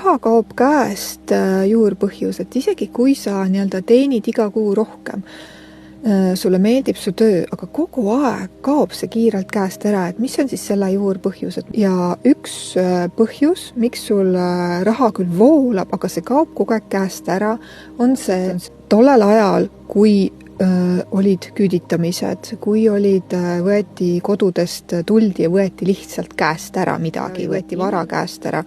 raha kaob käest juurpõhjus, et isegi kui sa teenid iga kuu rohkem, sulle meeldib su töö, aga kogu aeg kaob see kiirelt käest ära, et mis on siis selle juurpõhjused. Ja üks põhjus, miks sul raha küll voolab, aga see kaob kogu aeg käest ära, on see tollel ajal, kui olid küüditamised, kui võeti kodudest, tuldi ja võeti lihtsalt käest ära midagi, võeti vara käest ära.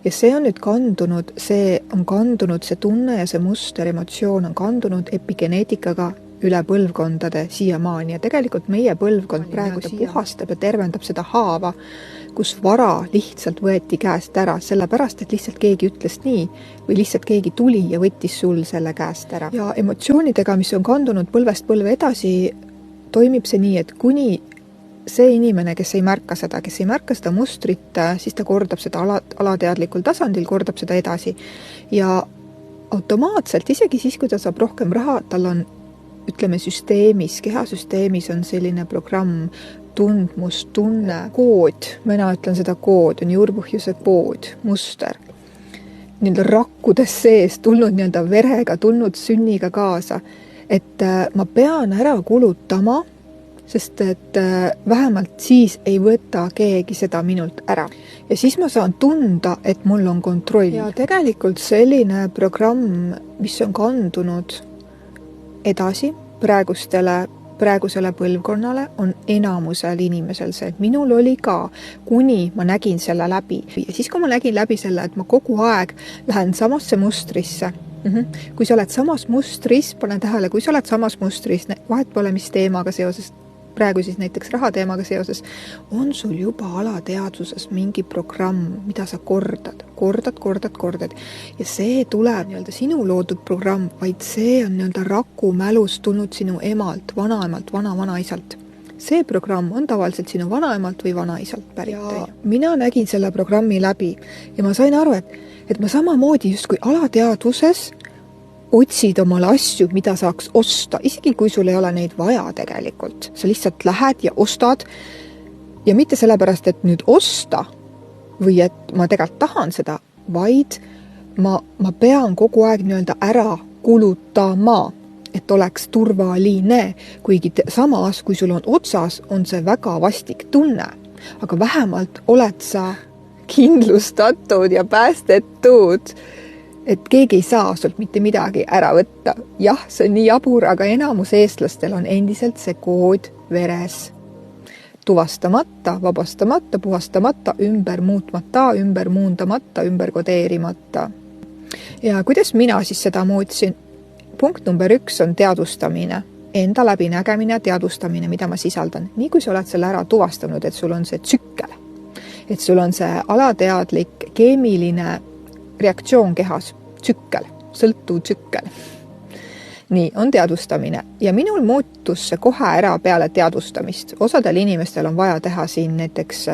Ja see on nüüd kandunud, see tunne ja see muster, emotsioon on kandunud epigeneetikaga üle põlvkondade siiamaani ja tegelikult meie põlvkond praegu puhastab ja tervendab seda haava, kus vara lihtsalt võeti käest ära, sellepärast, et lihtsalt keegi ütles nii või lihtsalt keegi tuli ja võttis sul selle käest ära. Ja emotsioonidega, mis on kandunud põlvest põlve edasi, toimib see nii, et kuni see inimene, kes ei märka seda mustrit, siis ta kordab seda alateadlikul tasandil, kordab seda edasi. Ja automaatselt, isegi siis, kui ta saab rohkem raha, tal on süsteemis, kehasüsteemis on selline programm, tundmus, tunne, kood, mina ütlen seda kood, on juurpõhjuse kood, muster. Rakkudes sees, tulnud verega, tulnud sünniga kaasa, et ma pean ära kulutama, sest et vähemalt siis ei võta keegi seda minult ära. Ja siis ma saan tunda, et mul on kontroll. Ja tegelikult selline programm, mis on kandunud edasi praegusele põlvkonnale, on enamusel inimesel see, et minul oli ka, kuni ma nägin selle läbi. Ja siis, kui ma nägin läbi selle, et ma kogu aeg lähen samasse mustrisse, kui sa oled samas mustris, pane tähele, kui sa oled samas mustris, vahet pole mis teemaga seoses, praegu siis näiteks rahateemaga seoses, on sul juba alateadvuses mingi programm, mida sa kordad. Ja see tuleb sinu loodud programm, vaid see on raku mälus tulnud sinu emalt, vanaemalt, vanaisalt. See programm on tavaliselt sinu vanaemalt või vanaisalt pärit. Ja mina nägin selle programmi läbi ja ma sain aru, et ma samamoodi justkui alateadvuses otsid omale asju, mida saaks osta, isegi kui sul ei ole neid vaja tegelikult. Sa lihtsalt lähed ja ostad ja mitte sellepärast, et nüüd osta või et ma tegelikult tahan seda, vaid ma pean kogu aeg ära kulutama, et oleks turvaline, kuigi samas, kui sul on otsas, on see väga vastik tunne, aga vähemalt oled sa kindlustatud ja päästetud, et keegi ei saa sult mitte midagi ära võtta. Jah, see on nii jabur, aga enamus eestlastel on endiselt see kood veres. Tuvastamata, vabastamata, puhastamata, ümber muutmata, ümber muundamata, ümber kodeerimata. Ja kuidas mina siis seda muutsin? Punkt number 1 on teadvustamine. Enda läbinägemine, teadvustamine, mida ma sisaldan. Nii kui sa oled selle ära tuvastanud, et sul on see tsükkel, et sul on see alateadlik keemiline reaktsioon kehas, tsükkel, sõltuv tsükkel. Nii, on teadvustamine. Ja minul muutus see kohe ära peale teadvustamist. Osadel inimestel on vaja teha siin näiteks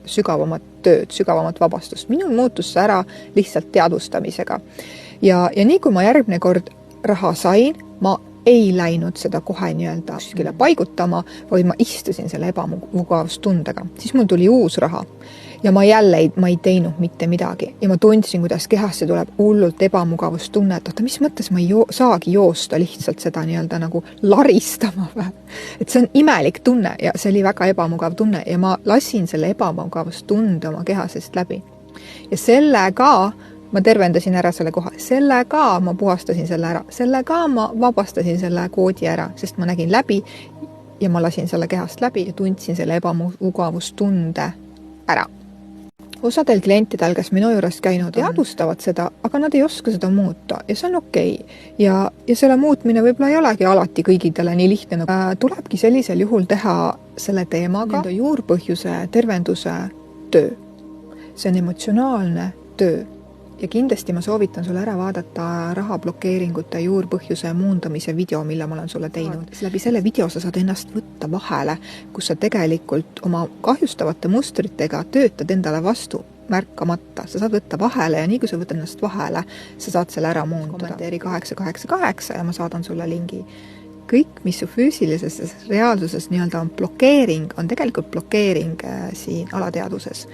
sügavamat tööd, sügavamat vabastust. Minul muutus see ära lihtsalt teadvustamisega. Ja nii kui ma järgmine kord raha sain, ma ei läinud seda kohe kuskile paigutama, vaid ma istusin selle ebamugavustundega. Siis mul tuli uus raha. Ja ma ei teinud mitte midagi. Ja ma tundsin, kuidas kehasse tuleb hullult ebamugavustunne, et mis mõttes ma ei saagi joosta lihtsalt seda nagu laristama. Et see on imelik tunne ja see oli väga ebamugav tunne ja ma lasin selle ebamugavustunde oma kehasest läbi. Ja sellega ma tervendasin ära selle koha. Sellega ma puhastasin selle ära. Sellega ma vabastasin selle koodi ära, sest ma nägin läbi ja ma lasin selle kehast läbi ja tundsin selle ebamugavustunde ära. Osadel klientidel, kes minu juures käinud, teadvustavad seda, aga nad ei oska seda muuta ja see on okei. Ja selle muutmine võib-olla ei olegi alati kõigidele nii lihtne. Tulebki sellisel juhul teha selle teemaga juurpõhjuse tervenduse töö. See on emotsionaalne töö. Ja kindlasti ma soovitan sulle ära vaadata rahablokeeringute juurpõhjuse muundamise video, mille ma olen sulle teinud. Läbi selle video sa saad ennast võtta vahele, kus sa tegelikult oma kahjustavate mustritega töötad endale vastu märkamata. Sa saad võtta vahele ja nii kui sa võtad ennast vahele, sa saad selle ära muundada. Kommenteeri 888 ja ma saadan sulle lingi. Kõik, mis su füüsilises reaalsuses on blokeering, on tegelikult blokeering siin alateadvuses.